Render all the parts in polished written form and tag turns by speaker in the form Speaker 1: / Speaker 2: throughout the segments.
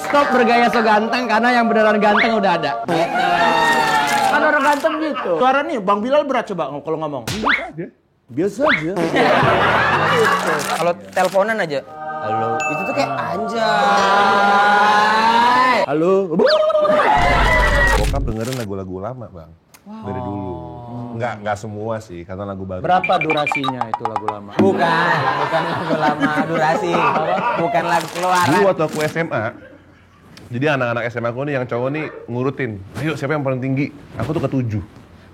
Speaker 1: stop bergaya so ganteng karena yang beneran ganteng udah ada.
Speaker 2: Kan orang ganteng gitu. Suara nih Bang Bilal berat coba kalau ngomong. Biasa aja.
Speaker 3: Kalau teleponan aja. Halo. Itu tuh kayak anjay.
Speaker 2: Halo.
Speaker 4: Bokap dengerin lagu-lagu lama, Bang. Dari dulu. Enggak semua sih, karena lagu baru.
Speaker 2: Berapa durasinya itu lagu lama?
Speaker 3: Bukan lagu lama durasi. Bukan lagu keluaran.
Speaker 4: Dulu waktu aku SMA, jadi anak-anak SMA aku nih yang cowok nih ngurutin. Ayo siapa yang paling tinggi? Aku tuh ke-7.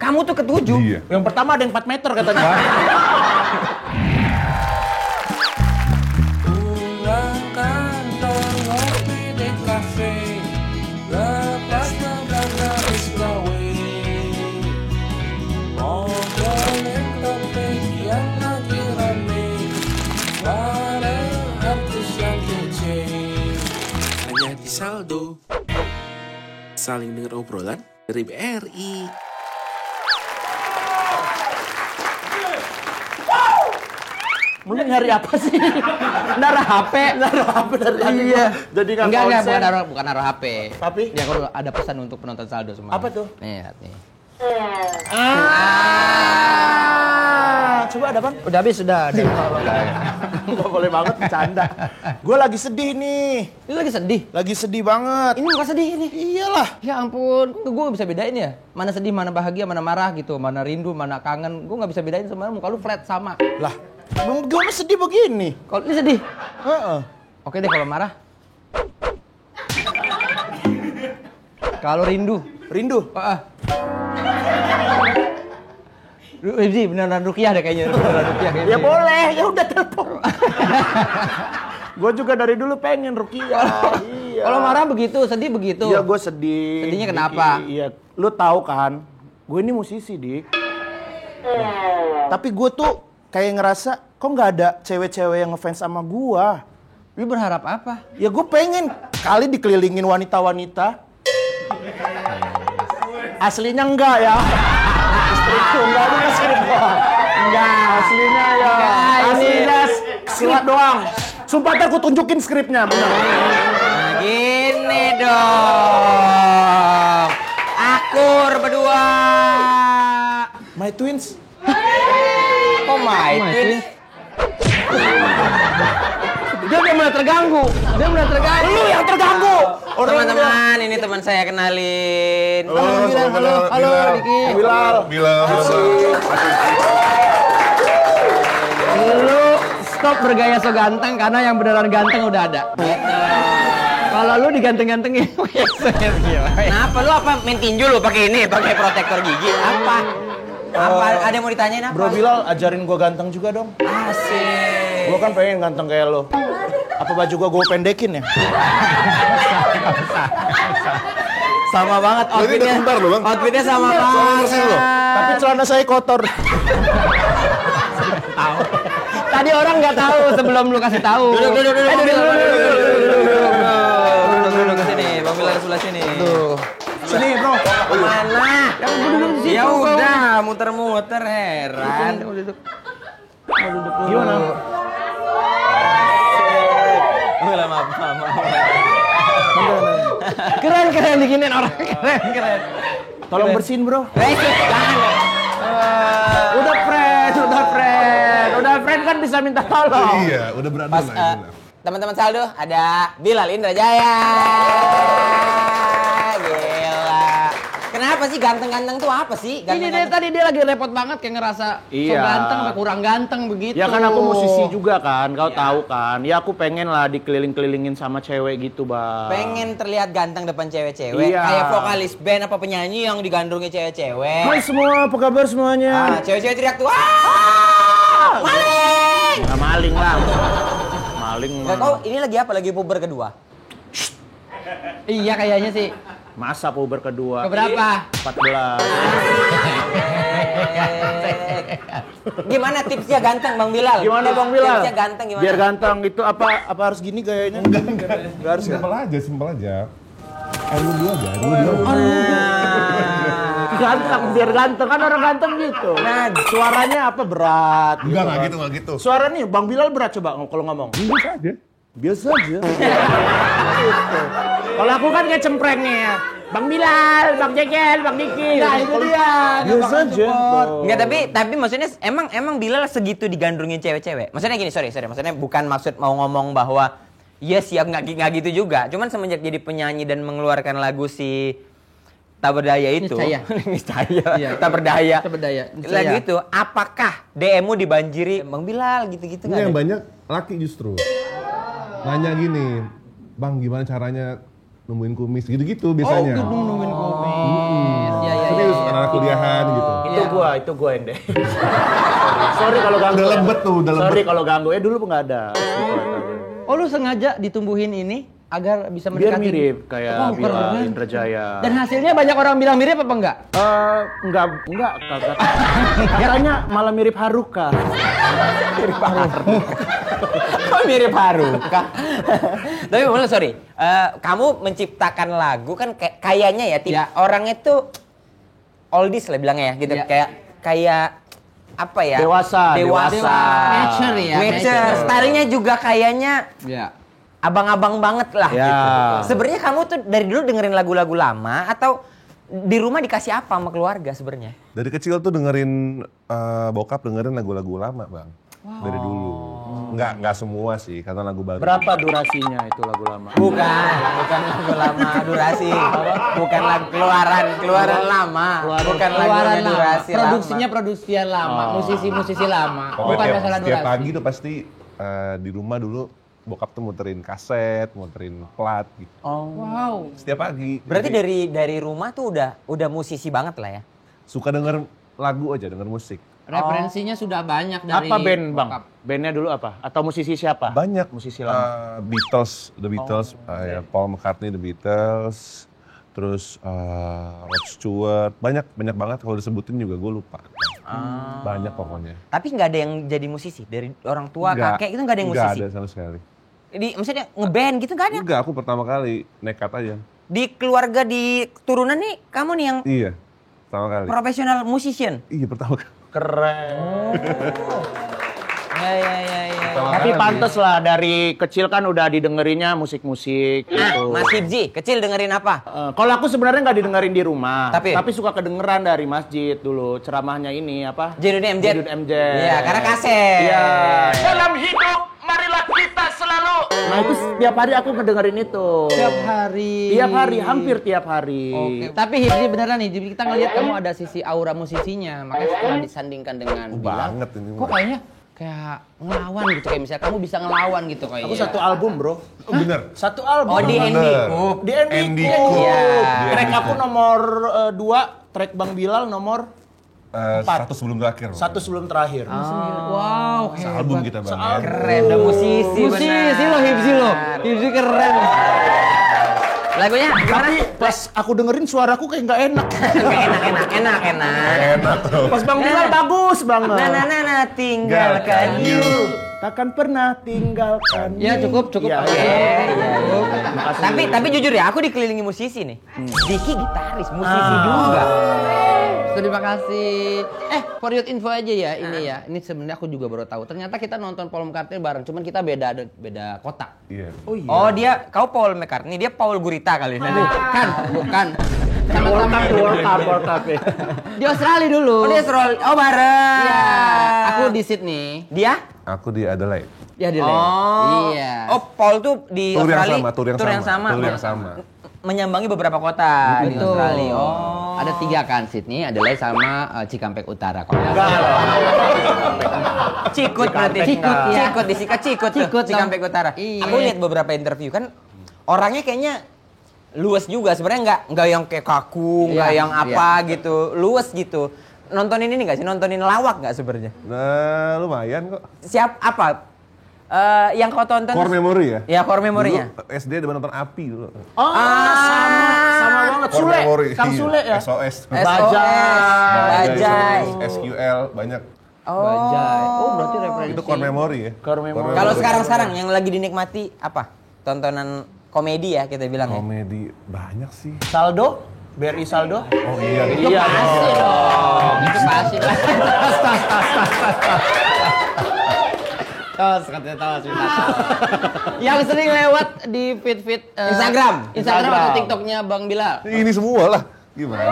Speaker 3: Kamu tuh ke-7?
Speaker 4: Iya.
Speaker 2: Yang pertama ada yang 4 meter katanya.
Speaker 5: Saldo. Saling dengar obrolan dari BRI.
Speaker 2: Lu nyari apa sih?
Speaker 1: Naruh HP.
Speaker 2: Naruh HP dari tadi.
Speaker 1: Iya.
Speaker 2: Jadi nggak
Speaker 1: Enggak,
Speaker 2: konsen.
Speaker 1: bukan naruh HP.
Speaker 2: Tapi?
Speaker 1: Ya aku ada pesan untuk penonton saldo semua.
Speaker 2: Apa tuh?
Speaker 1: Nih, lihat nih.
Speaker 2: Coba ada Bang?
Speaker 1: Udah habis sudah.
Speaker 2: Nggak boleh banget bercanda. Gue lagi sedih nih.
Speaker 1: Ini lagi sedih.
Speaker 2: Lagi sedih banget.
Speaker 1: Ini muka sedih ini.
Speaker 2: Iyalah.
Speaker 1: Ya ampun, gue gak bisa bedain ya. Mana sedih, mana bahagia, mana marah gitu. Mana rindu, mana kangen. Gue gak bisa bedain sebenarnya muka lu flat sama.
Speaker 2: Lah, gue mah sedih begini.
Speaker 1: Kalau ini sedih.
Speaker 2: Heeh.
Speaker 1: Oke deh kalau marah. Kalau rindu.
Speaker 2: Rindu.
Speaker 1: Ini beneran rukiah deh kayaknya. Beneran rukiah kayaknya.
Speaker 2: Ya boleh, ya udah telepon. Gue juga dari dulu pengen Rukiah. Iya.
Speaker 1: Kalau marah begitu, sedih begitu.
Speaker 2: Iya, gue sedih.
Speaker 1: Sedihnya kenapa?
Speaker 2: Iya, lu tahu kan, gue ini musisi, Dik. Tapi gue tuh kayak ngerasa, kok nggak ada cewek-cewek yang ngefans sama gue.
Speaker 1: Lu berharap apa?
Speaker 2: Ya gue pengen kali dikelilingin wanita-wanita. Aslinya enggak ya. Skripku enggak, ini kan skrip doang. Enggak, aslinya ya. Aslinya skrip doang. Sumpah ntar gue tunjukin skripnya, bener.
Speaker 3: Nah, gini dong. Akur berdua.
Speaker 2: My twins.
Speaker 3: Kok my twins?
Speaker 1: Dia mulai terganggu.
Speaker 2: Lu yang terganggu.
Speaker 3: Teman-teman, ini teman saya kenalin.
Speaker 1: Halo, Diki.
Speaker 2: Bilal.
Speaker 1: Lu stop bergaya so ganteng karena yang beneran ganteng udah ada. Kalau lu diganteng-gantengin,
Speaker 3: Kenapa lu apa main tinju lu pakai ini, pakai protektor gigi? Apa? Ada yang mau ditanyain apa?
Speaker 2: Bro Bilal, ajarin gue ganteng juga dong.
Speaker 3: Asik.
Speaker 2: Gue kan pengen ganteng kayak lo. Apa baju gue pendekin ya?
Speaker 3: Sama banget outfitnya.
Speaker 4: Bentar loh, Bang.
Speaker 3: Outfitnya sama banget.
Speaker 2: Tapi celana saya kotor.
Speaker 1: Tadi orang nggak tahu sebelum lu kasih tahu.
Speaker 3: Duduk ke sini, Bang Bilal sebelah sini.
Speaker 2: Sini bro.
Speaker 3: Mana?
Speaker 1: Yang duduk di situ.
Speaker 3: Ya udah, muter-muter heran.
Speaker 2: Gimana?
Speaker 3: Maaf.
Speaker 1: Keren diginin orang. Keren.
Speaker 2: Tolong bersihin bro.
Speaker 3: Jangan.
Speaker 2: Udah friend kan bisa minta tolong.
Speaker 4: Iya, udah berani
Speaker 3: Pas
Speaker 4: lah.
Speaker 3: teman-teman saldo ada Bilal Indrajaya. Gila. Kenapa sih ganteng-ganteng tuh apa sih?
Speaker 1: Ini dia tadi dia lagi repot banget kayak ngerasa so
Speaker 2: Iya.
Speaker 1: ganteng apa kurang ganteng begitu.
Speaker 2: Ya kan aku musisi juga kan, kau tahu kan. Ya aku pengen lah dikeliling-kelilingin sama cewek gitu bang.
Speaker 3: Pengen terlihat ganteng depan cewek-cewek.
Speaker 2: Iya.
Speaker 3: Kayak vokalis band apa penyanyi yang digandrungi cewek-cewek.
Speaker 2: Hai semua, apa kabar semuanya?
Speaker 3: Cewek-cewek teriak tuh, "Ah! Maling!"
Speaker 2: Nggak maling lah. Maling
Speaker 3: Gak
Speaker 2: mah.
Speaker 3: tau ini lagi apa? Lagi puber kedua.
Speaker 1: Iya kayaknya sih.
Speaker 2: Masa puber kedua?
Speaker 1: Keberapa?
Speaker 2: 14.
Speaker 3: Gimana tipsnya ganteng Bang Bilal?
Speaker 2: Gimana Bang Bilal?
Speaker 3: Tipsnya ganteng gimana?
Speaker 2: Biar ganteng itu apa harus gini gayanya? Enggak harus ya?
Speaker 4: Simpel aja. Ayo dulu aja.
Speaker 2: Ganteng, biar ganteng kan orang ganteng gitu. Nah, suaranya apa berat?
Speaker 4: Enggak gitu.
Speaker 2: Suara nih Bang Bilal berat coba kalau ngomong.
Speaker 4: Biasa aja.
Speaker 2: Biasa aja. Gitu. Kalau aku kan kayak cempreng nih ya. Bang Bilal, Bang Jekel, Bang Diki.
Speaker 1: Nah, itu dia.
Speaker 2: Biasa aja.
Speaker 3: Enggak, tapi maksudnya emang Bilal segitu digandrungin cewek-cewek. Maksudnya gini, sorry. Maksudnya bukan maksud mau ngomong bahwa yes ya nggak gitu juga. Cuman semenjak jadi penyanyi dan mengeluarkan lagu si Tak Berdaya itu. Niscaya.
Speaker 1: Iya.
Speaker 3: Tak Berdaya. Lagu itu, apakah DM-mu dibanjiri Bang Bilal gitu-gitu
Speaker 4: Ini
Speaker 3: nggak
Speaker 4: yang
Speaker 3: ada?
Speaker 4: banyak laki justru. Nanya gini, Bang gimana caranya nemuin kumis gitu-gitu biasanya.
Speaker 1: Nungguin kumis. Ya.
Speaker 4: Serius, anak kuliahan gitu.
Speaker 2: Itu gua yang deh. Sorry kalau ganggu.
Speaker 4: Udah lembet tuh, udah lembet.
Speaker 2: Sorry kalau ganggu. Dulu nggak ada.
Speaker 1: Oh, lu sengaja ditumbuhin ini agar bisa
Speaker 2: Biar
Speaker 1: mendekati.
Speaker 2: mirip kayak Bilal
Speaker 1: keren.
Speaker 2: Indrajaya.
Speaker 1: Dan hasilnya banyak orang bilang mirip apa enggak?
Speaker 2: Enggak, kagak. Katanya malah mirip Haruka.
Speaker 3: Kok mirip Haruka? Tapi maksudnya sorry, kamu menciptakan lagu kan kayaknya ya, tidak orangnya tuh oldies lah bilangnya ya, gitu.
Speaker 1: Ya.
Speaker 3: Kayak apa ya?
Speaker 2: Dewasa.
Speaker 1: Mature ya.
Speaker 3: Mature. Stylenya juga kayaknya
Speaker 1: Ya.
Speaker 3: abang-abang banget lah
Speaker 2: Ya.
Speaker 3: gitu. Sebenarnya kamu tuh dari dulu dengerin lagu-lagu lama atau di rumah dikasih apa sama keluarga sebenarnya?
Speaker 4: Dari kecil tuh dengerin bokap dengerin lagu-lagu lama, Bang. Dari dulu. Enggak semua sih, karena lagu baru.
Speaker 2: Berapa durasinya itu lagu lama?
Speaker 3: Bukan lagu lama durasi. Bukan lagu keluaran lama. Bukan lagunya durasi
Speaker 1: Produksinya
Speaker 3: lama.
Speaker 1: produksian lama, musisi-musisi lama.
Speaker 4: Pokoknya
Speaker 1: Bukan masalah
Speaker 4: setiap
Speaker 1: durasi.
Speaker 4: pagi tuh pasti di rumah dulu bokap tuh muterin kaset, muterin plat gitu.
Speaker 1: Wow.
Speaker 4: Setiap pagi.
Speaker 3: Berarti
Speaker 4: Jadi,
Speaker 3: dari rumah tuh udah musisi banget lah ya.
Speaker 4: suka denger lagu aja, denger musik.
Speaker 1: Referensinya sudah banyak dari
Speaker 2: Apa band, Bang?
Speaker 1: bokap.
Speaker 2: Bandnya dulu apa? Atau musisi siapa?
Speaker 4: Banyak
Speaker 2: Musisi lama.
Speaker 4: The Beatles, ya, Paul McCartney, The Beatles, terus Rod Stewart, banyak banget kalau disebutin juga gue lupa. Banyak pokoknya.
Speaker 3: Tapi nggak ada yang jadi musisi dari orang tua,
Speaker 4: Nggak,
Speaker 3: kakek itu nggak ada yang musisi.
Speaker 4: Nggak ada sama sekali.
Speaker 3: Maksudnya ngeband gitu nggak ada.
Speaker 4: Enggak, aku pertama kali nekat aja.
Speaker 3: Di keluarga di turunan nih kamu nih yang
Speaker 4: Iya, pertama kali.
Speaker 3: profesional musician.
Speaker 4: Iya, pertama kali.
Speaker 2: Keren.
Speaker 3: Ya.
Speaker 2: Tapi pantes lah dari kecil kan udah didengerinnya musik-musik gitu.
Speaker 3: Mas Hibzi, kecil dengerin apa?
Speaker 2: Kalau aku sebenarnya nggak didengerin di rumah,
Speaker 3: Tapi
Speaker 2: suka kedengeran dari masjid dulu ceramahnya ini apa?
Speaker 3: Jedun MJ.
Speaker 2: Jedun MJ.
Speaker 3: Iya, karena kaset.
Speaker 2: Iya. Dalam hidup marilah kita selalu. Nah itu setiap hari aku ngedengerin itu.
Speaker 1: Tiap hari.
Speaker 2: Tiap hari, hampir tiap hari.
Speaker 1: Oke. Tapi Hibzi beneran nih, kita ngelihat kamu ada sisi aura musisinya, makanya setelah disandingkan dengan Bilal,
Speaker 4: Banget ini.
Speaker 1: kok kayaknya kayak ngelawan gitu, kayak misalnya kamu bisa ngelawan gitu kayaknya.
Speaker 2: Aku satu album bro.
Speaker 4: Oh, bener.
Speaker 2: Satu album.
Speaker 3: Oh, di Andy Coop.
Speaker 2: Di Andy
Speaker 4: Andy
Speaker 2: Coop.
Speaker 4: Coop.
Speaker 3: Iya.
Speaker 2: Track aku nomor 2, track Bang Bilal nomor
Speaker 4: Satu sebelum terakhir.
Speaker 2: satu sebelum terakhir.
Speaker 1: Wow,
Speaker 4: Album kita Bang ya.
Speaker 3: Keren, udah musisi.
Speaker 1: musisi lo Hibzi lo. Hibzi keren.
Speaker 3: Lagunya gimana?
Speaker 2: Tapi pas aku dengerin suaraku kayak nggak enak.
Speaker 3: Enak.
Speaker 4: Enak tuh.
Speaker 2: Pas Bang Bilal bagus banget.
Speaker 3: Nah, tinggalkan you.
Speaker 2: Takkan pernah tinggalkan.
Speaker 1: Ya cukup.
Speaker 2: Iya.
Speaker 3: Tapi jujur ya, aku dikelilingi musisi nih. Diki gitaris, musisi juga.
Speaker 1: Terima kasih. For your info aja ya ini ya. Ini sebenarnya aku juga baru tahu. Ternyata kita nonton Paul McCartney bareng, cuman kita beda kota.
Speaker 4: Iya.
Speaker 3: Oh dia, kau Paul McCartney, dia Paul Gurita kali.
Speaker 1: Bukan.
Speaker 2: World Cup.
Speaker 1: Di Australia dulu.
Speaker 3: Oh dia Australia, oh bareng.
Speaker 1: Iya. Aku di Sydney.
Speaker 3: Dia?
Speaker 4: Aku di Adelaide.
Speaker 1: Ya di
Speaker 3: Oh.
Speaker 1: Iya.
Speaker 3: Oh Paul tuh di
Speaker 4: Tur yang
Speaker 3: Australia.
Speaker 4: sama, tur yang sama.
Speaker 3: Menyambangi beberapa kota di
Speaker 1: Betul.
Speaker 3: Australia. Oh.
Speaker 1: Ada 3 kan, Sydney, Adelaide sama Cikampek Utara.
Speaker 3: Cikut berarti.
Speaker 1: Cikut, ya.
Speaker 3: Cikut disikat Cikut tuh,
Speaker 1: Cikut dong.
Speaker 3: Cikampek Utara.
Speaker 1: Iya.
Speaker 3: Aku lihat beberapa interview kan orangnya kayaknya luas juga sebenarnya nggak yang kayak kaku, nggak
Speaker 1: Iya,
Speaker 3: yang apa gitu, luas gitu. Nontonin ini nggak sih? Nontonin lawak nggak sebenarnya?
Speaker 4: Nah, lumayan kok.
Speaker 3: Siap apa? Yang kau tonton?
Speaker 4: Core memory ya?
Speaker 3: Ya core memorinya.
Speaker 4: Dulu SD ada nonton Api dulu.
Speaker 2: Oh, sama banget.
Speaker 4: Core
Speaker 2: Sule,
Speaker 4: memory.
Speaker 2: Kang
Speaker 4: Iya.
Speaker 2: Sule ya.
Speaker 4: SOS.
Speaker 3: Bajai.
Speaker 4: SQL banyak.
Speaker 1: Bajai. Oh, berarti referensi.
Speaker 4: Itu core memory ya.
Speaker 2: Core memory.
Speaker 3: Kalau sekarang yang lagi dinikmati apa? Tontonan komedi ya kita bilang ya.
Speaker 4: Komedi banyak sih.
Speaker 2: Saldo, BRI Saldo.
Speaker 4: Oh iya.
Speaker 2: Iya dong.
Speaker 1: Itu pasti. katanya tos, minta tos. Yang sering lewat di feed
Speaker 3: Instagram
Speaker 1: atau TikToknya Bang Bilal.
Speaker 4: Ini semua lah. Gimana?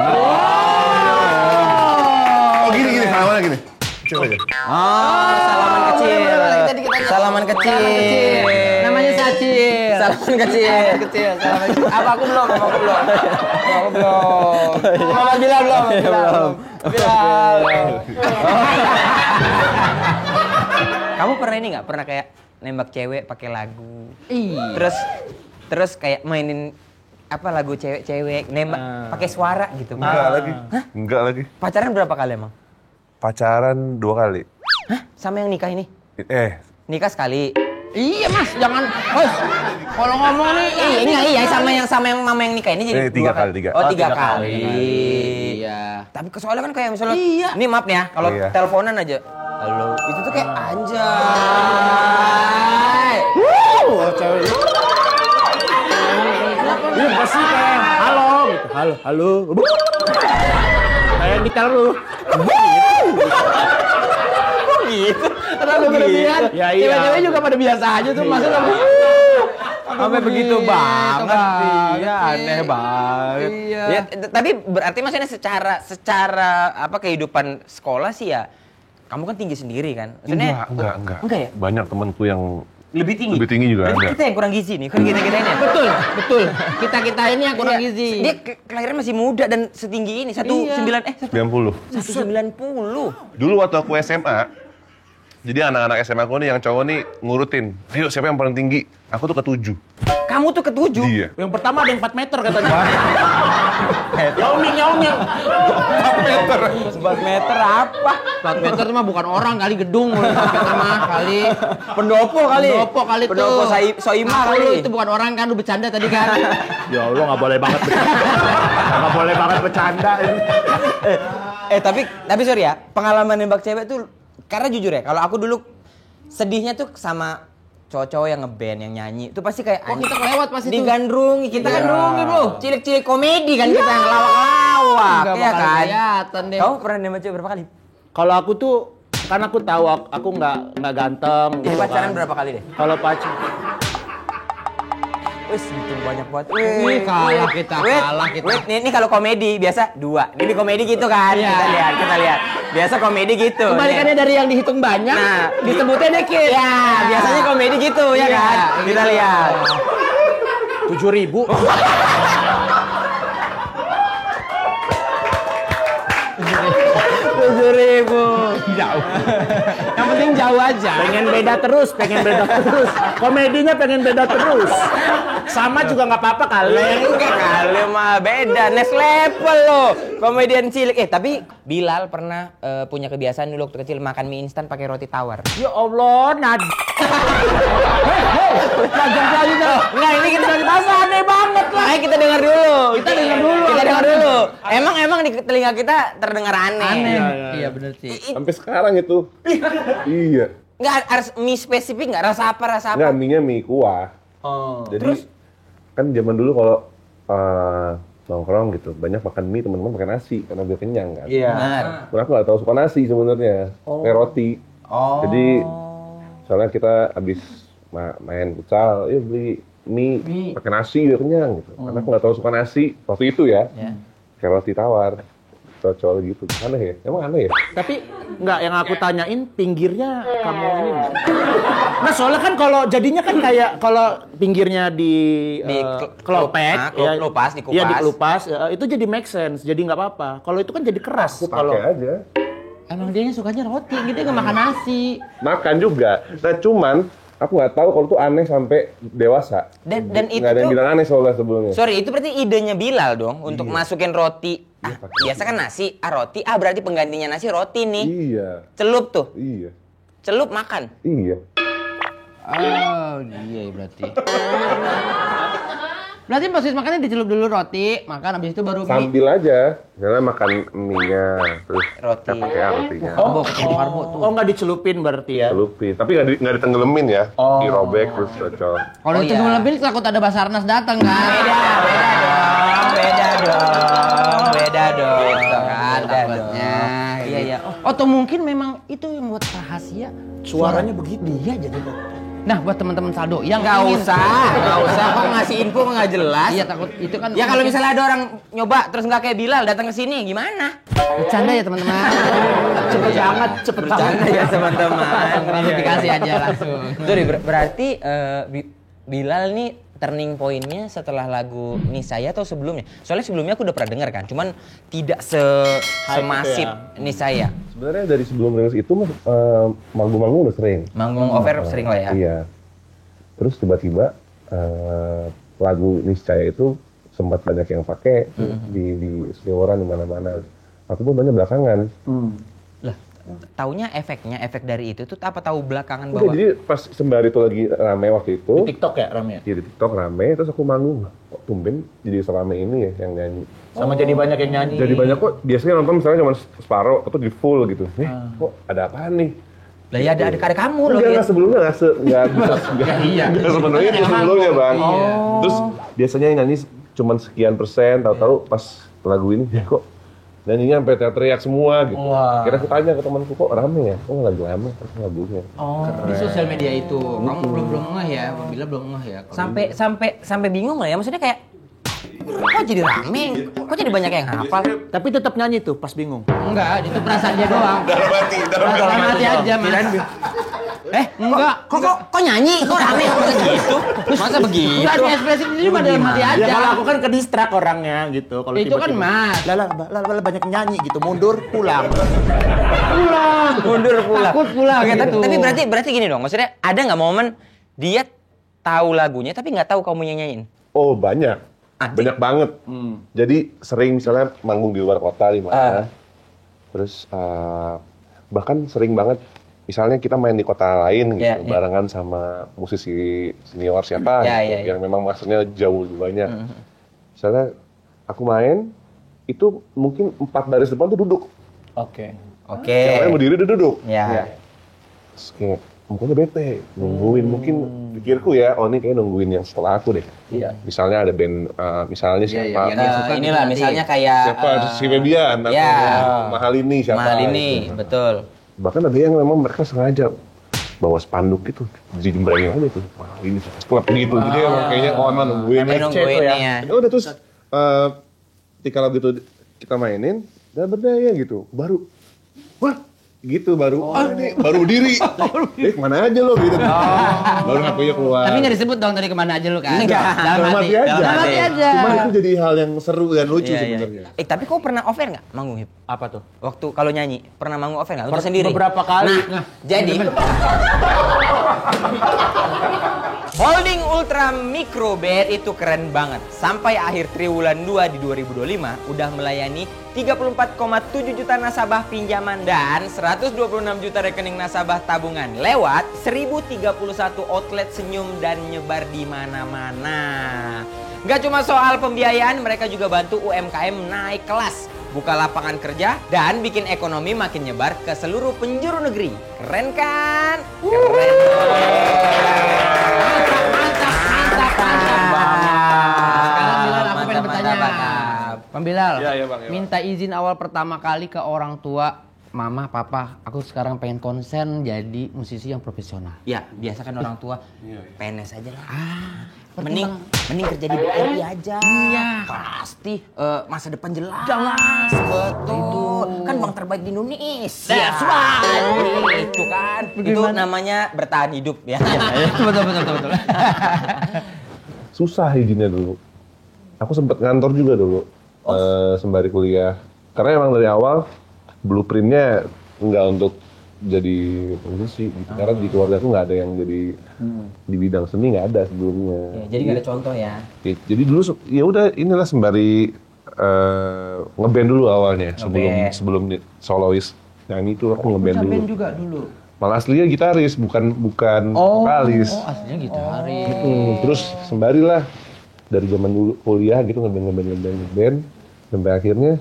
Speaker 4: Oh gini, salamannya gini. Coba aja.
Speaker 3: Salaman kecil.
Speaker 1: Tadi kita
Speaker 3: Salaman kecil.
Speaker 1: Namanya Sacil.
Speaker 3: Salaman kecil.
Speaker 1: Salaman kecil. Apa aku belum? Mama Bilal belum. Bilal.
Speaker 3: Kamu pernah ini nggak? Pernah kayak nembak cewek pakai lagu?
Speaker 1: Iya.
Speaker 3: Terus kayak mainin apa lagu cewek-cewek nembak pakai suara gitu.
Speaker 4: Enggak lagi. Enggak lagi.
Speaker 3: Pacaran berapa kali emang?
Speaker 4: Pacaran 2 kali.
Speaker 3: Hah? Sama yang nikah ini? Nikah sekali.
Speaker 1: Iya Mas, jangan. Hos, kalau ngomong nih,
Speaker 3: Iya, sama yang mama yang nikah ini jadi
Speaker 4: 3
Speaker 3: 2
Speaker 4: kali.
Speaker 3: Oh, 3 kali.
Speaker 1: Iya.
Speaker 3: Tapi soalnya kan kayak misalnya,
Speaker 1: Iya.
Speaker 3: ini maaf nih ya, kalau
Speaker 4: Iya.
Speaker 3: teleponan aja, halo, itu tuh kayak anjay.
Speaker 2: Cewek. Iya pasti kayak halo gitu. Halo. Kayak gitar lu.
Speaker 3: Gitu.
Speaker 1: Terlalu berlebihan.
Speaker 2: Ya, iya.
Speaker 1: Cewek-cewek juga pada biasa aja tuh, masa
Speaker 3: Sampai begitu banget sih. Ya, aneh
Speaker 1: sih.
Speaker 3: banget.
Speaker 1: Iya.
Speaker 3: Ya, tapi berarti maksudnya secara apa kehidupan sekolah sih ya, kamu kan tinggi sendiri kan? Maksudnya
Speaker 4: Enggak.
Speaker 3: Enggak ya?
Speaker 4: Banyak temanku yang
Speaker 3: Lebih tinggi
Speaker 4: juga
Speaker 3: Berarti
Speaker 4: ada.
Speaker 3: kita yang kurang gizi nih, kita ini ya.
Speaker 1: Betul. Kita ini yang kurang
Speaker 3: Iya.
Speaker 1: gizi.
Speaker 3: Dia kelahiran masih muda dan setinggi ini,
Speaker 4: 90.
Speaker 3: 190.
Speaker 4: Dulu waktu aku SMA, jadi anak-anak SMA aku nih yang cowok nih ngurutin. Ayo siapa yang paling tinggi? Aku tuh ke-7.
Speaker 3: Kamu tuh ke-7.
Speaker 4: Iya.
Speaker 2: Yang pertama ada yang 4 meter katanya. Yaoming.
Speaker 3: 4 meter apa?
Speaker 1: 4 meter itu mah bukan orang kali, gedung 4 meter mah kali.
Speaker 3: Pendopo kali. Pendopo Soima
Speaker 1: Aku
Speaker 3: kali.
Speaker 1: lu itu bukan orang kan, lu bercanda tadi kan.
Speaker 2: Ya Allah nggak boleh banget bercanda ini.
Speaker 3: Tapi sorry ya, pengalaman nembak cewek tuh karena jujur ya, kalau aku dulu sedihnya tuh sama cowok-cowok yang ngeband, yang nyanyi, itu pasti kayak
Speaker 1: Kita kelewat pasti tuh.
Speaker 3: digandrungi, kita
Speaker 1: Iya.
Speaker 3: gandrungi bro, cilik-cilik komedi kan kita yang lawak-lawak,
Speaker 1: Nggak
Speaker 3: ya
Speaker 1: bakal
Speaker 3: kan?
Speaker 1: kelihatan deh.
Speaker 3: Kamu pernah nembak cewek berapa kali?
Speaker 2: Kalau aku tuh kan aku tahu aku nggak ganteng.
Speaker 3: Jadi
Speaker 2: gitu
Speaker 3: pacaran
Speaker 2: kan.
Speaker 3: berapa kali deh?
Speaker 2: Kalau pacar
Speaker 3: Wih, itu banyak banget.
Speaker 1: Wih, kalah kita.
Speaker 3: Wait, ini kalau komedi biasa 2. Ini komedi gitu kan?
Speaker 1: Iya.
Speaker 3: Kita lihat. Biasa komedi gitu.
Speaker 1: Kebalikannya dari yang dihitung banyak,
Speaker 3: Nah,
Speaker 1: disebutnya dikit.
Speaker 3: Ya, biasanya komedi gitu ya
Speaker 1: Iya,
Speaker 3: kan? Kita
Speaker 1: gitu.
Speaker 3: lihat.
Speaker 2: 7.000.
Speaker 1: Jauh. Yang penting jauh aja.
Speaker 2: Pengen beda terus. Komedinya pengen beda terus. Sama juga nggak apa-apa kali.
Speaker 3: Enggak kali mah beda, next level loh. Komedian cilik. Tapi Bilal pernah punya kebiasaan dulu waktu kecil makan mie instan pakai roti tawar.
Speaker 2: Ya Allah,
Speaker 3: Enggak, ini kita
Speaker 2: masa aneh banget lah.
Speaker 3: Ayo kita dengar dulu.
Speaker 1: Kita dengar dulu.
Speaker 3: Emang di telinga kita terdengar aneh.
Speaker 1: Iya bener sih.
Speaker 4: Sampai sekarang itu. Iya.
Speaker 3: Enggak harus mie spesifik, enggak rasa apa?
Speaker 4: Enggak, mie-nya mie kuah. Jadi kan zaman dulu kalau nongkrong gitu, banyak makan mie, teman-teman makan nasi karena biar kenyang kan.
Speaker 2: Iya.
Speaker 3: Benar.
Speaker 4: Karena aku nggak tahu suka nasi sebenarnya, kayak roti. Jadi soalnya kita habis main futsal, yuk beli mie pakai nasi biar kenyang gitu. Karena aku nggak tahu suka nasi waktu itu ya, kayak roti tawar, cocol gitu. Aneh ya? Emang aneh ya?
Speaker 2: Tapi nggak, yang aku tanyain pinggirnya kamu ini nggak? Nah soalnya kan kalau jadinya kan kayak kalau pinggirnya kelopek,
Speaker 3: kelupas, dikupas.
Speaker 2: Iya dikelupas, itu jadi make sense, jadi nggak apa-apa. Kalau itu kan jadi keras.
Speaker 4: Aku
Speaker 2: Kalau
Speaker 4: pakai aja.
Speaker 1: Emang dia sukanya roti, gitu nggak makan nasi.
Speaker 4: Makan juga. Nah cuman aku nggak tahu kalau itu aneh sampai dewasa.
Speaker 3: Dan itu
Speaker 4: nggak ada yang
Speaker 3: tuh-
Speaker 4: bilang aneh soalnya sebelumnya.
Speaker 3: Sorry, itu berarti idenya Bilal dong untuk masukin roti. Biasa kan nasi, roti, berarti penggantinya nasi roti nih.
Speaker 4: Iya.
Speaker 3: Celup tuh.
Speaker 4: Iya.
Speaker 3: Celup makan.
Speaker 4: Iya.
Speaker 1: Oh, iya berarti. Berarti proses makannya dicelup dulu roti, makan habis itu baru mie.
Speaker 4: Sambil aja. Karena makan mie-nya terus
Speaker 3: Roti.
Speaker 4: kita pakai rotinya.
Speaker 1: Karbo tuh.
Speaker 2: Oh nggak dicelupin berarti ya?
Speaker 4: Celupin. Tapi nggak ditenggelemin ya. Dirobek terus cocol.
Speaker 1: Kalau itu
Speaker 3: iya.
Speaker 1: lebih takut ada Basarnas datang kan.
Speaker 3: Beda dong.
Speaker 1: Gitu kan takutnya.
Speaker 3: Iya.
Speaker 1: Oh, atau mungkin memang itu yang buat rahasia
Speaker 2: Suaranya begitu.
Speaker 3: Dia jadi
Speaker 1: Nah, buat teman-teman Saldo yang
Speaker 3: nggak
Speaker 1: ingin-
Speaker 3: usah. Kok ngasih info nggak jelas?
Speaker 1: Iya, takut itu kan.
Speaker 3: Ya kalau misalnya ada orang nyoba terus nggak kayak Bilal datang ke sini gimana?
Speaker 1: bercanda ya teman-teman.
Speaker 2: Cepet banget, cepet banget.
Speaker 3: Bercanda ya teman-teman.
Speaker 1: Klarifikasi aja langsung.
Speaker 3: Sorry, berarti Bilal nih turning point-nya setelah lagu Nisaya atau sebelumnya? Soalnya sebelumnya aku udah pernah dengar kan, cuman tidak semasif Nisaya.
Speaker 4: Sebenarnya dari sebelum rilis itu manggung-manggung udah sering.
Speaker 3: Manggung over sering lah ya.
Speaker 4: Iya. Terus tiba-tiba lagu Niscaya itu sempat banyak yang pakai di seliweran di mana-mana. Aku pun banyak belakangan.
Speaker 3: Lah, taunya efek dari itu tuh apa tahu belakangan
Speaker 4: Oke,
Speaker 3: bahwa
Speaker 4: jadi pas sembari itu lagi rame waktu itu.
Speaker 2: Di TikTok ya rame.
Speaker 4: Iya, di TikTok rame, terus aku manggung. Kok tumben jadi serame ini ya yang nyanyi.
Speaker 2: Sama jadi banyak yang nyanyi.
Speaker 4: Jadi banyak kok, biasanya nonton misalnya cuma separuh atau di full gitu. Kok ada apaan nih?
Speaker 3: lah ya ada kamu loh.
Speaker 4: Enggak, sebelumnya nggak sepenuhnya di sebelumnya bang. Terus biasanya yang nyanyi cuma sekian persen, tahu-tahu pas lagu ini kok nyanyinya sampai teriak semua gitu. Kira aku tanya ke temanku kok rame ya? Oh lagu rame, terus lagunya.
Speaker 1: Di sosial media itu, kamu belum ngeh ya, Bila belum ngeh ya.
Speaker 3: Sampai bingung lah ya, maksudnya kayak kok jadi rame, kok jadi banyak yang hafal.
Speaker 2: Tapi tetap nyanyi tuh pas bingung.
Speaker 1: Enggak, itu perasaan dia doang. Dalam hati aja, Mas. Enggak.
Speaker 3: Kok nyanyi, kok rame, masa gitu? Masa begitu?
Speaker 1: Enggak ada ekspresi itu cuma dalam hati aja.
Speaker 2: Ya kalau aku kan ke distrak orangnya gitu. Kalau
Speaker 1: Itu kan Mas.
Speaker 2: Lah banyak yang nyanyi gitu, mundur pulang.
Speaker 3: Mundur pulang.
Speaker 1: Takut pulang
Speaker 3: Oke,
Speaker 1: gitu.
Speaker 3: tapi berarti gini dong, maksudnya ada nggak momen dia tahu lagunya tapi nggak tahu kamu yang nyanyiin?
Speaker 4: Oh banyak, banyak banget. Jadi sering misalnya manggung di luar kota di mana. Terus bahkan sering banget misalnya kita main di kota lain gitu, barengan sama musisi senior siapa gitu, yang memang maksudnya jauh lebih banyak. Misalnya aku main, itu mungkin 4 baris depan tuh duduk.
Speaker 2: Oke.
Speaker 4: Yang lain berdiri dia duduk.
Speaker 3: Ya.
Speaker 4: Terus kayak mukanya bete, nungguin mungkin pikirku ya, oh ini kayak nungguin yang setelah aku deh.
Speaker 2: Iya.
Speaker 4: Misalnya ada band, misalnya siapa?
Speaker 1: yang dia suka
Speaker 3: Inilah
Speaker 1: gitu
Speaker 3: misalnya
Speaker 1: nanti.
Speaker 3: kayak
Speaker 4: Siapa? Si Febian, atau Mahal ini siapa?
Speaker 3: Mahal ini,
Speaker 4: gitu.
Speaker 3: betul.
Speaker 4: Bahkan ada yang memang mereka sengaja bawa spanduk gitu, dijembrengin aja tuh. Mahal ini klub gitu. Jadi emang kayaknya emang nungguin.
Speaker 3: Sampai nungguin ya.
Speaker 4: Ya udah terus ketika lagu itu kita mainin dan berdaya gitu, baru wah gitu baru ini baru diri kemana aja lo gitu baru ngakunya keluar.
Speaker 1: Tapi nggak disebut dong tadi kemana aja lu kan?
Speaker 3: Enggak.
Speaker 1: Dalam hati
Speaker 4: aja.
Speaker 1: Dalam hati aja.
Speaker 4: Cuman itu jadi hal yang seru dan lucu
Speaker 3: Iya,
Speaker 4: sebenarnya.
Speaker 3: iya. Tapi kau pernah offer nggak manggung hip?
Speaker 2: Apa tuh?
Speaker 3: Waktu kalau nyanyi pernah manggung offer nggak? Untuk sendiri?
Speaker 2: Beberapa kali.
Speaker 3: Nah, jadi Holding Ultra Micro Band itu keren banget. Sampai akhir triwulan 2 di 2025 udah melayani 34,7 juta nasabah pinjaman dan 126 juta rekening nasabah tabungan lewat 1031 outlet senyum dan nyebar di mana-mana. Gak cuma soal pembiayaan, mereka juga bantu UMKM naik kelas, buka lapangan kerja, dan bikin ekonomi makin nyebar ke seluruh penjuru negeri. Keren kan? Keren.
Speaker 1: Sekarang Bilal, aku pengen bertanya. Bang Bilal,
Speaker 4: Iya, Bang, iya,
Speaker 1: minta izin awal pertama kali ke orang tua, mama, papa, aku sekarang pengen konsen jadi musisi yang profesional.
Speaker 3: Ya, biasa kan orang tua PNS aja lah. Mending kerja di BRI aja. Iya. Pasti masa depan jelas. Jelas. Betul. Kan bank terbaik di Indonesia. That's right. Itu kan. Itu namanya bertahan hidup ya.
Speaker 1: Betul.
Speaker 4: Susah izinnya dulu. Aku sempat ngantor juga dulu sembari kuliah. Karena emang dari awal blueprintnya nggak untuk jadi musisi. Karena di keluarga aku nggak ada yang jadi di bidang seni, nggak ada sebelumnya.
Speaker 3: Jadi nggak ada contoh ya.
Speaker 4: Jadi dulu ya udah inilah sembari ngeband dulu awalnya sebelum solois nyanyi itu aku ngeband dulu.
Speaker 1: Band juga dulu.
Speaker 4: Malah aslinya gitaris bukan vokalis.
Speaker 1: Oh, aslinya gitaris.
Speaker 4: Terus sembari lah dari zaman dulu kuliah gitu ngeband sampai akhirnya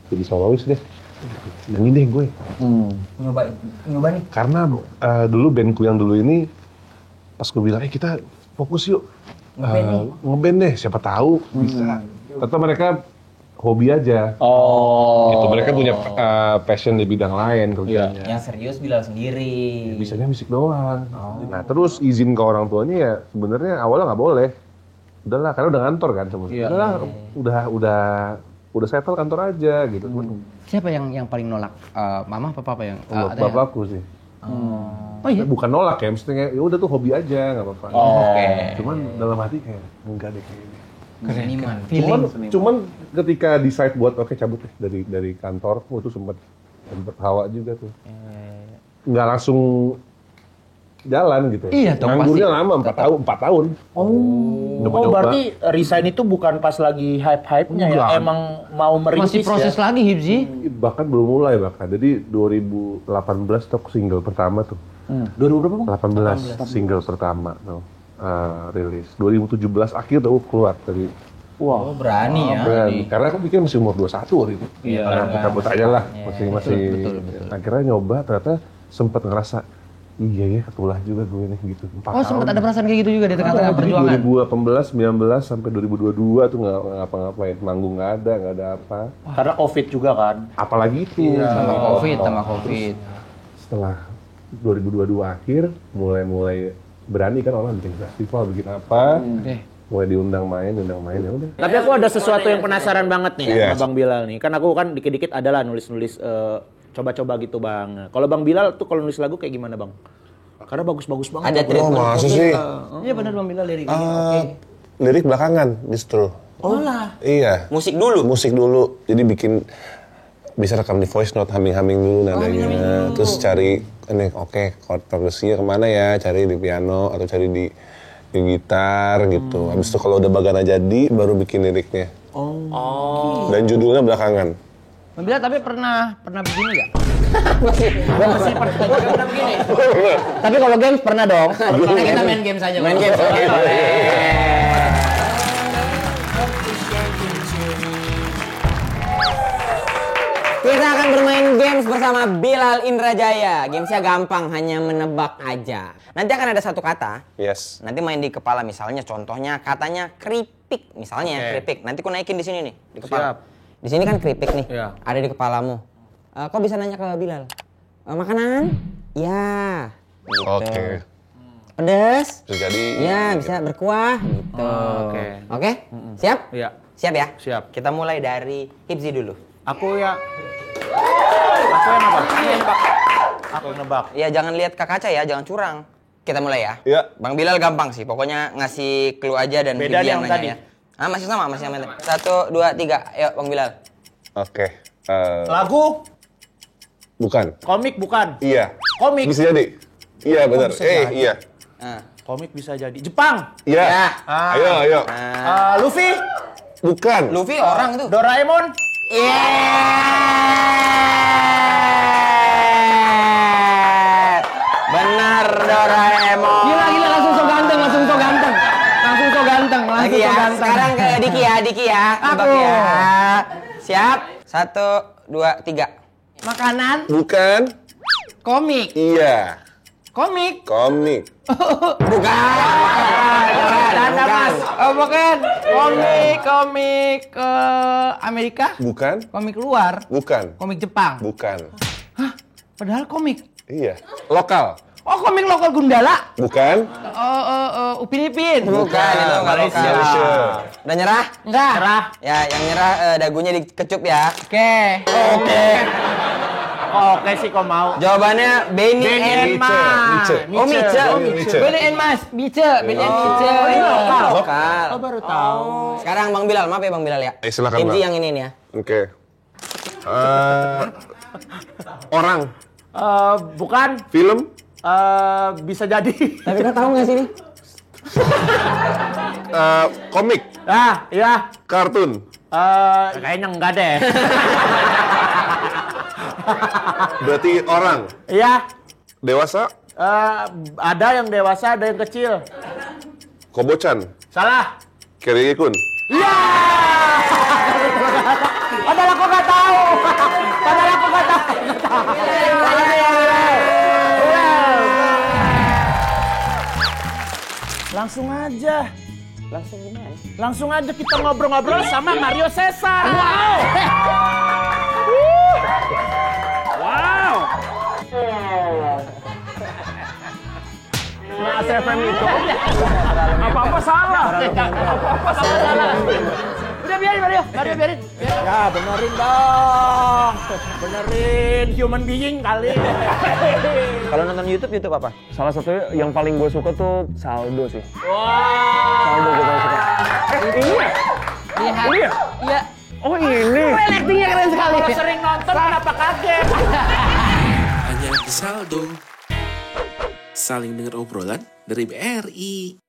Speaker 4: jadi solois deh. Nyanyi deh gue.
Speaker 3: Nyoba nih.
Speaker 4: Karena dulu bandku yang dulu ini pas gue bilang kita fokus yuk ngeband deh siapa tahu bisa. Ternyata mereka hobi aja.
Speaker 2: Oh.
Speaker 4: Gitu. Mereka punya passion di bidang lain kerjanya.
Speaker 3: Yang serius Bilal sendiri.
Speaker 4: Bisanya musik doang. Nah terus izin ke orang tuanya ya sebenarnya awalnya nggak boleh. Udahlah, karena udah ngantor kan semua. Udah settle kantor aja gitu.
Speaker 1: Siapa yang paling nolak? Mama apa papa yang?
Speaker 4: Bapakku sih.
Speaker 1: Oh iya.
Speaker 4: Bukan nolak ya, maksudnya ya udah tuh hobi aja nggak apa-apa.
Speaker 1: Oke.
Speaker 4: Cuman dalam hati kayak enggak deh kayaknya.
Speaker 3: Seniman.
Speaker 4: Cuman ketika decide buat oke cabut deh dari kantor, tuh sempet hawa juga tuh. Nggak langsung jalan gitu.
Speaker 1: Iya, dong,
Speaker 4: Nganggurnya
Speaker 1: pasti.
Speaker 4: lama 4 tahun.
Speaker 2: Oh, berarti resign itu bukan pas lagi hype-hype-nya ya?
Speaker 4: Enggak.
Speaker 2: Emang mau merintis
Speaker 1: Masih proses
Speaker 2: ya?
Speaker 1: lagi Hibzi.
Speaker 4: Bahkan belum mulai bahkan. Jadi 2018 tuh single pertama tuh.
Speaker 2: 2000 berapa bang?
Speaker 4: 18 single pertama tuh rilis. 2017 akhir tuh keluar dari.
Speaker 2: Wah.
Speaker 3: Oh, berani ya.
Speaker 4: Karena aku pikir masih umur 21 waktu itu.
Speaker 2: Iya.
Speaker 4: Nah, cabut aja lah. Masih
Speaker 1: betul.
Speaker 4: akhirnya nyoba ternyata sempat ngerasa iya ya ketulah juga gue nih gitu. 4
Speaker 1: Oh sempat ada perasaan kayak gitu juga di tengah-tengah
Speaker 4: Jadi
Speaker 1: perjuangan.
Speaker 4: 2018, 19 sampai 2022 tuh nggak ngapa-ngapain, manggung nggak ada apa.
Speaker 2: Karena COVID juga kan?
Speaker 4: Apalagi itu.
Speaker 1: Tambah covid.
Speaker 4: Setelah 2022 akhir, mulai berani kan orang bikin festival, bikin apa. Mulai diundang main ya udah.
Speaker 2: Tapi aku ada sesuatu yang penasaran banget nih
Speaker 4: Iya.
Speaker 2: sama Bang Bilal nih. Kan aku kan dikit-dikit adalah nulis-nulis coba-coba gitu Bang. Kalau Bang Bilal tuh kalau nulis lagu kayak gimana Bang? Karena bagus-bagus banget.
Speaker 3: Ada trik.
Speaker 6: Masa sih?
Speaker 1: Iya benar Bang Bilal lirik ini. Oke.
Speaker 6: Lirik belakangan justru.
Speaker 2: Oh lah.
Speaker 6: Iya.
Speaker 3: Musik dulu.
Speaker 6: Musik dulu. Jadi bikin bisa rekam di voice note, humming dulu nadanya. Terus cari ini chord progresinya kemana ya? Cari di piano atau cari di gitar gitu. Habis itu kalau udah bagana jadi baru bikin liriknya. Oh. Dan judulnya belakangan.
Speaker 1: Bang Bilal tapi pernah begini nggak? Masih pernah begini. Tapi kalau games pernah dong. Karena kita main game saja.
Speaker 3: Main game. Kita akan bermain games bersama Bilal Indrajaya. Gamesnya gampang, hanya menebak aja. Nanti akan ada satu kata.
Speaker 6: Yes.
Speaker 3: Nanti main di kepala, misalnya contohnya katanya keripik, misalnya keripik. Nanti ku naikin di sini nih, di kepala.
Speaker 2: Siap.
Speaker 3: Di sini kan keripik nih,
Speaker 2: Iya.
Speaker 3: ada di kepalamu. Kok bisa nanya ke Bilal? Makanan? Ya. Gitu.
Speaker 6: Oke.
Speaker 3: Pedas?
Speaker 6: Bisa jadi.
Speaker 3: Ya, bisa berkuah gitu.
Speaker 2: Oke.
Speaker 3: Oke? Siap?
Speaker 2: Iya.
Speaker 3: Siap ya?
Speaker 2: Siap.
Speaker 3: Kita mulai dari Hibzi dulu.
Speaker 2: Aku yang apa? Aku yang nebak.
Speaker 3: Ya jangan lihat ke kaca ya, jangan curang. Kita mulai ya.
Speaker 6: Iya.
Speaker 3: Bang Bilal gampang sih, pokoknya ngasih clue aja dan
Speaker 2: Beda
Speaker 3: Hibzi
Speaker 2: yang
Speaker 3: nanya
Speaker 2: tadi.
Speaker 3: ya. Masih sama. 1, 2, 3. Ayo Bang Bilal.
Speaker 6: Oke.
Speaker 2: Lagu,
Speaker 6: Bukan.
Speaker 2: komik bukan.
Speaker 6: Iya.
Speaker 2: Komik.
Speaker 6: Bisa jadi. Iya benar.
Speaker 2: bisa jadi.
Speaker 6: Iya.
Speaker 3: Nah.
Speaker 2: Komik bisa jadi. Jepang.
Speaker 6: Iya.
Speaker 3: Ya.
Speaker 6: Ayo.
Speaker 2: Luffy,
Speaker 6: Bukan.
Speaker 3: Luffy orang itu.
Speaker 2: Doraemon.
Speaker 3: Benar Doraemon.
Speaker 1: Gila langsung so ganteng.
Speaker 3: Lagi ya. Sekarang ke Diki ya. Tebak ya. Siap. 1, 2, 3.
Speaker 1: Makanan,
Speaker 6: Bukan.
Speaker 1: komik.
Speaker 6: Iya.
Speaker 1: Komik.
Speaker 6: Komik.
Speaker 1: Tanda Mas. Oh bukan. Komik Amerika.
Speaker 6: Bukan.
Speaker 1: Komik luar.
Speaker 6: Bukan.
Speaker 1: Komik Jepang.
Speaker 6: Bukan.
Speaker 1: Padahal komik.
Speaker 6: Iya. Lokal.
Speaker 1: Oh komik lokal Gundala.
Speaker 6: Bukan.
Speaker 1: Upin Ipin.
Speaker 3: Bukan itu nggak lokal.
Speaker 6: Malaysia.
Speaker 3: Udah nyerah?
Speaker 1: Enggak.
Speaker 3: Ya, yang nyerah dagunya dikecup ya.
Speaker 1: Oke.
Speaker 2: Oke sih kau mau.
Speaker 3: Jawabannya Benny and Mas.
Speaker 6: Mice.
Speaker 3: Oh, Mice.
Speaker 6: Mice.
Speaker 1: Benny and Mas. Mice. Benny and Mice.
Speaker 3: Ini lokal.
Speaker 2: Oh baru tahu.
Speaker 3: Sekarang Bang Bilal, maaf ya Bang Bilal ya.
Speaker 6: Silakan,
Speaker 3: Hibzi
Speaker 6: Bang.
Speaker 3: yang ini nih ya.
Speaker 6: Oke. Orang.
Speaker 2: Bukan.
Speaker 6: Film.
Speaker 2: Bisa jadi.
Speaker 3: Tapi kau tahu nggak sih ini?
Speaker 6: Komik.
Speaker 2: Iya.
Speaker 6: Kartun.
Speaker 2: Kayaknya enggak deh.
Speaker 6: Berarti orang.
Speaker 2: Iya.
Speaker 6: Dewasa.
Speaker 2: Ada yang dewasa, ada yang kecil.
Speaker 6: Kobocan.
Speaker 2: Salah.
Speaker 6: Kerikun.
Speaker 2: Iya. Padahal aku nggak tahu. Langsung aja.
Speaker 3: Langsung gimana?
Speaker 2: Langsung aja kita ngobrol-ngobrol sama Mario Cesar. Wow. Wow. Nah, SFM itu apa-apa salah. Apa-apa salah.
Speaker 1: Udah biarin Mario biarin.
Speaker 2: Ya, benerin dong. Benerin human being kali.
Speaker 3: Kalau nonton YouTube apa?
Speaker 2: Salah satu yang paling gue suka tuh Saldo sih.
Speaker 1: Wow.
Speaker 2: Saldo gue paling suka. Ini ya?
Speaker 1: Lihat.
Speaker 2: Ini ya?
Speaker 1: Iya.
Speaker 2: Oh ini.
Speaker 1: Keren actingnya keren sekali.
Speaker 2: Kalau sering nonton kenapa kaget?
Speaker 5: Hanya di Saldo. Saling dengar obrolan dari BRI.